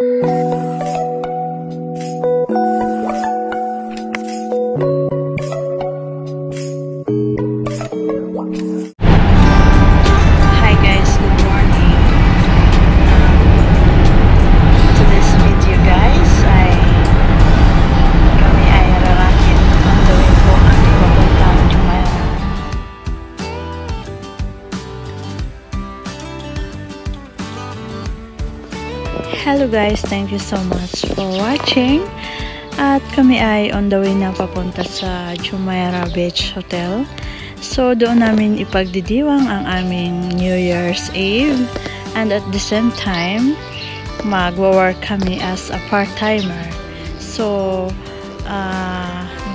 Hi guys, good morning. To this video guys, kami ay rarakit ang gawin po ang papuntang Jumeirah. Hello guys, thank you so much for watching. At kami ay on the way na papunta sa Jumeirah Beach Hotel. So doon namin ipagdidiwang ang aming New Year's Eve, and at the same time magwo-work kami as a part-timer. So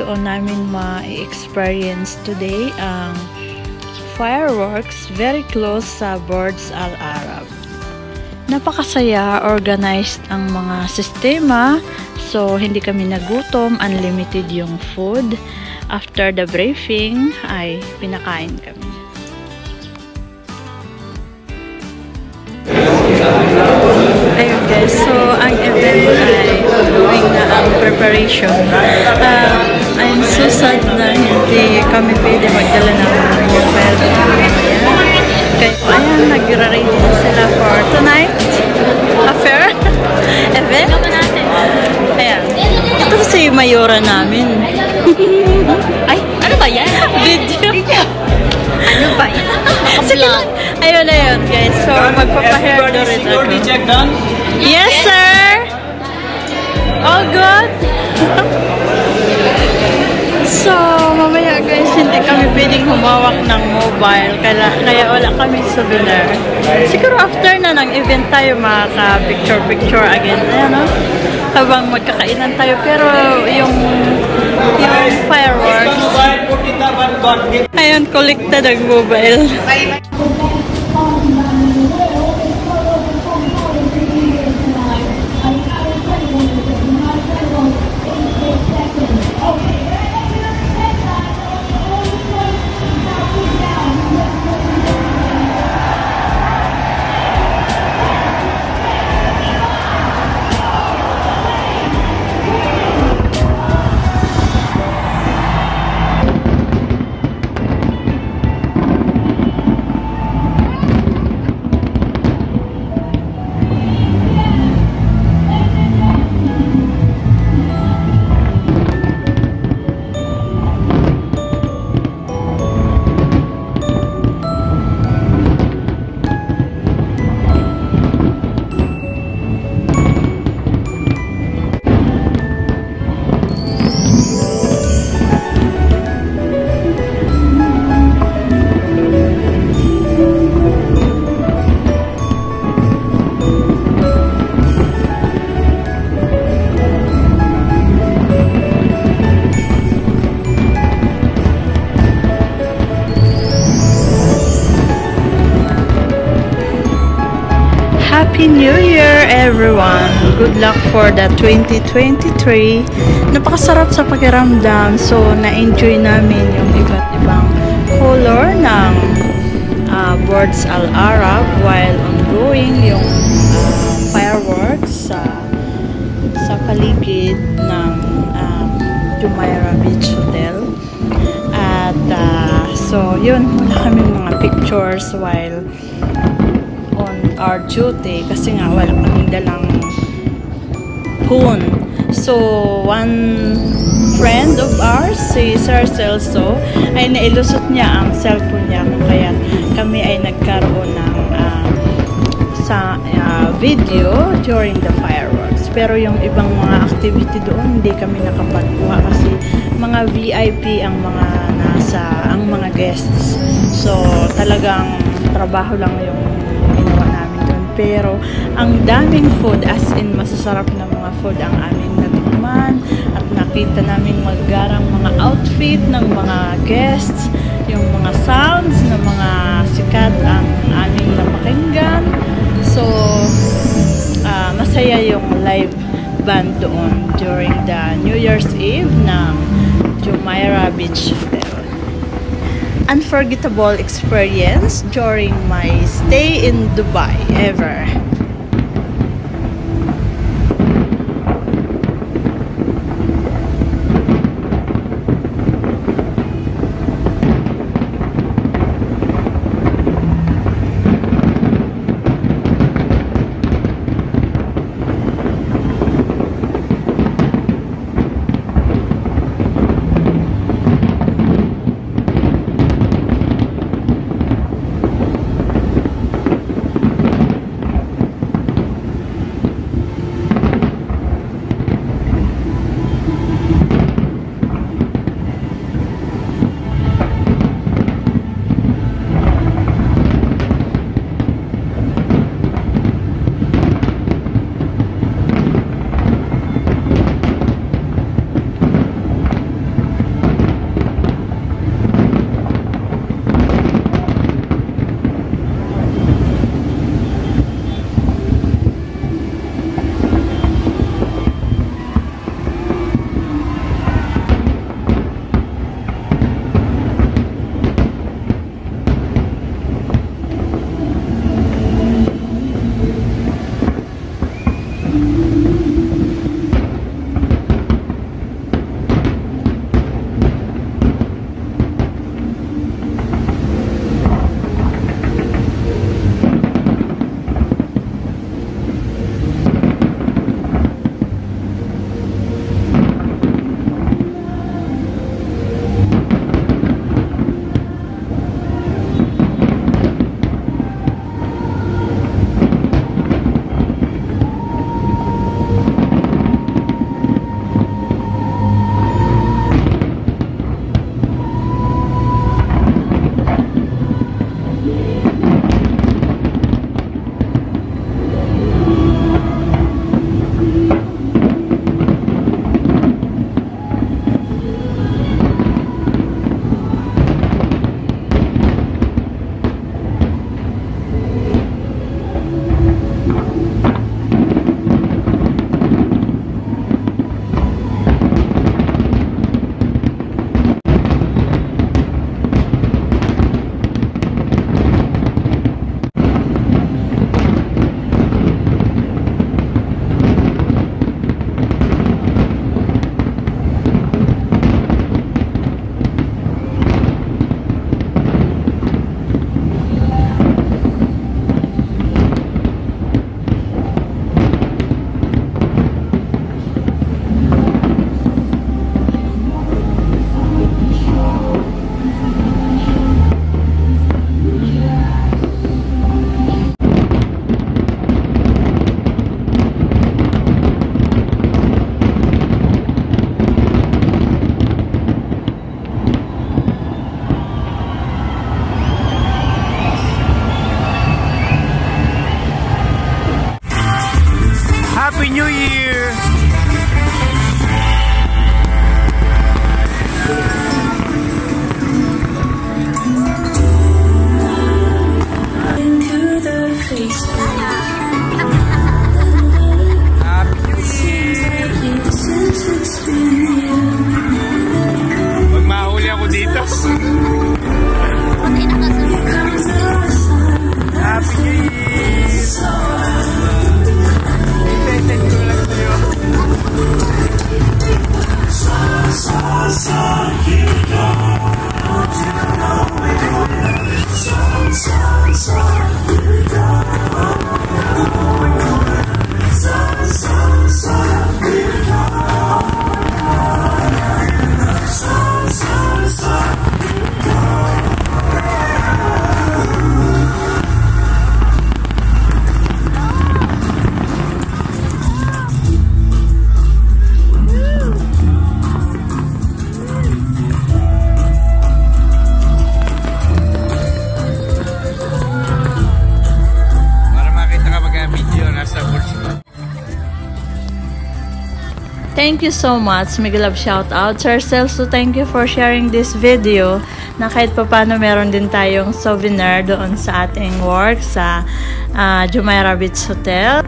doon namin ma-experience today ang fireworks very close sa Burj Al Arab. Napakasaya, organized ang mga sistema, so hindi kami nagutom, unlimited yung food. After the briefing ay pinakain kami. Ayun guys, so ang event ay going na ang preparation. I'm so sad na hindi kami pwede magdala ng mobile phone. Kaya ayan, nag-ready na sila for tonight affair event. Ayan, ito kasi yung mayora namin. Ay, ano ba yan? Video. Ano ba yan? Sige lang. Ayun guys. So, magpapahair na rin ako. Check done? Yes, sir! All good? So, mamaya guys, hindi kami pwedeng humawak ng mobile. Kaya wala kami souvenir. Siguro after na ng event tayo makaka-picture again. Ayan, no? Habang magkakainan tayo. Pero yung fireworks. Ayun, collected ang mobile. Happy New Year everyone! Good luck for the 2023. Napakasarap sa pakiramdam. So, na-enjoy namin yung iba't ibang color ng Burj Al Arab while ongoing yung fireworks sa paligid ng Jumeirah Beach Hotel. At so, yun, wala kaming mga pictures while our duty kasi nga wala kaming dalang phone. So, one friend of ours, si Sir Celso, ay nailusot niya ang cellphone niya, kaya kami ay nagkaroon ng video during the fireworks. Pero yung ibang mga activity doon, hindi kami nakapagkuha kasi mga VIP ang mga guests. So, talagang trabaho lang yung ginawa namin doon. Pero, ang daming food, as in masasarap na mga food ang aming natikman. At nakita namin maggarang mga outfit ng mga guests, yung mga sounds ng mga sikat ang aming napakinggan. So, masaya yung live band doon during the New Year's Eve ng Jumeirah Beach Hotel. Unforgettable experience during my stay in Dubai ever. Happy New Year! Pag mahuli ako dito. Happy New Year! Send ko lang sa'yo. Thank you so much. Mega love shout out. Sir Celso, thank you for sharing this video na kahit papano meron din tayong souvenir doon sa ating work sa Jumeirah Beach Hotel.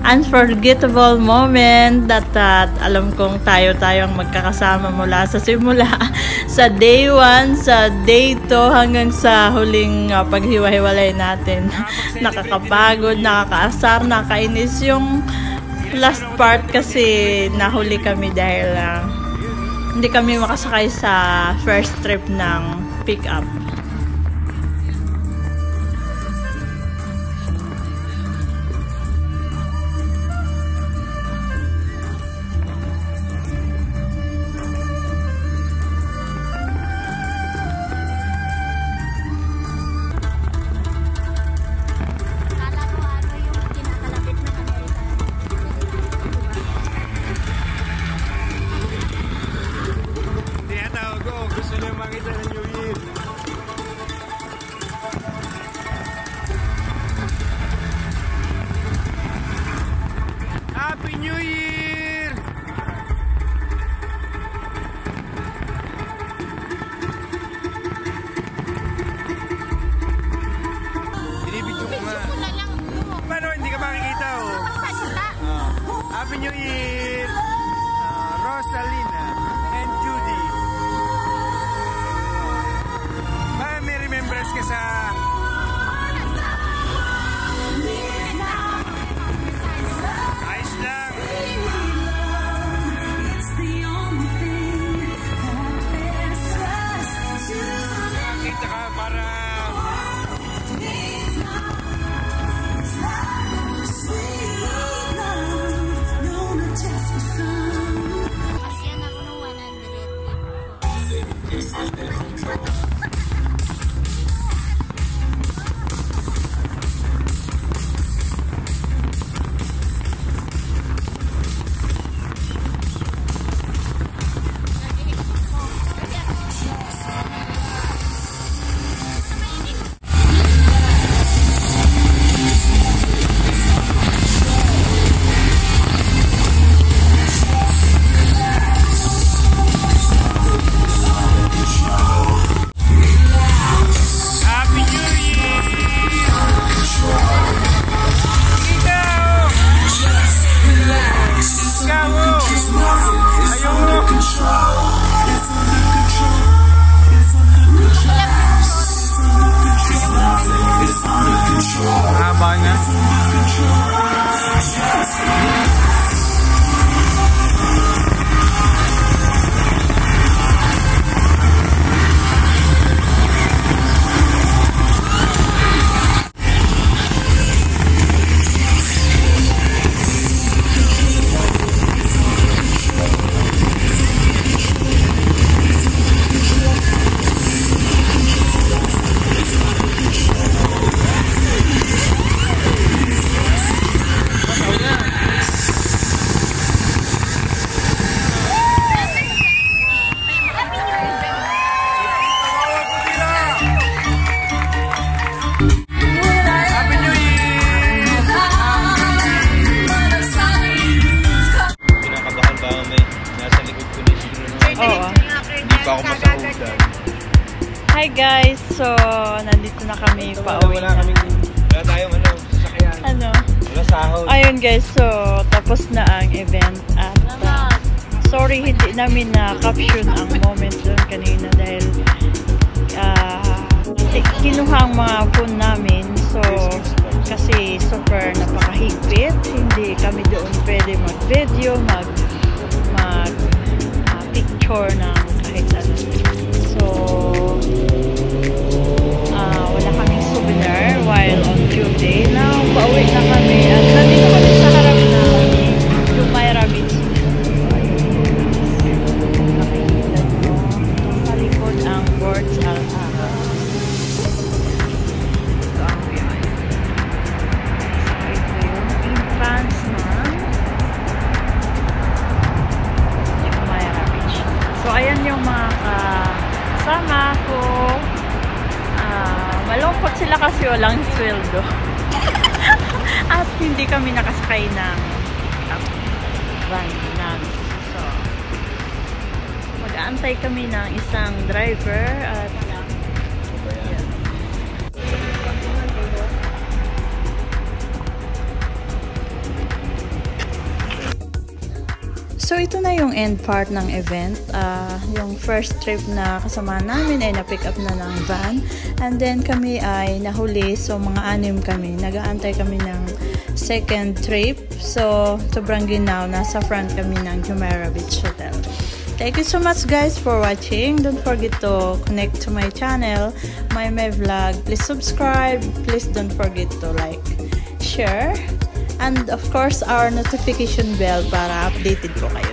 Unforgettable moment that alam kong tayong magkakasama mula sa simula sa day 1, sa day 2 hanggang sa huling paghiwa-hiwalay natin. Nakakapagod, nakakaasar, nakainis yung last part kasi nahuli kami dahil hindi kami makasakay sa first trip ng pick-up. Gusto niyo makita ng New Year. Happy New Year! Binibidyo ko nga. Paano hindi ka makikita oh? Happy New Year! Rosalina and Judy. May remembrance ka sa ayos lang. Nakakita ka para Asiyan ako ng 100. guys, so nandito na kami pauwi na. Wala tayong sasakyan. Ano? Wala sahod. Ayun guys, so tapos na ang event at sorry hindi namin na-caption ang moment doon kanina dahil kinuha ang mga phone namin, so kasi super napakahigpit, hindi kami doon pwede mag-video, picture ng kahit ano. So wala kaming souvenir while on Tuesday. Now pauwi na kami at nandito kami sa harap na Jumeirah Beach. Nakikita nyo sa likod ang Burj Al Arab. Ito ang view. Ito yung entrance ng Jumeirah Beach. So ayan yung mga kasama ko. Malungkot sila kasi walang sweldo. At hindi kami nakasakay ng van namin. So, mag-aantay kami ng isang driver at so ito na yung end part ng event. Yung first trip na kasama namin ay na-pick up na ng van. And then kami ay nahuli. So mga 6 kami. Nag-aantay kami ng second trip. So sobrang ginaw. Nasa front kami ng Jumeirah Beach Hotel. Thank you so much guys for watching. Don't forget to connect to my channel, my vlog. Please subscribe. Please don't forget to like, share, and of course our notification bell para updated po kayo.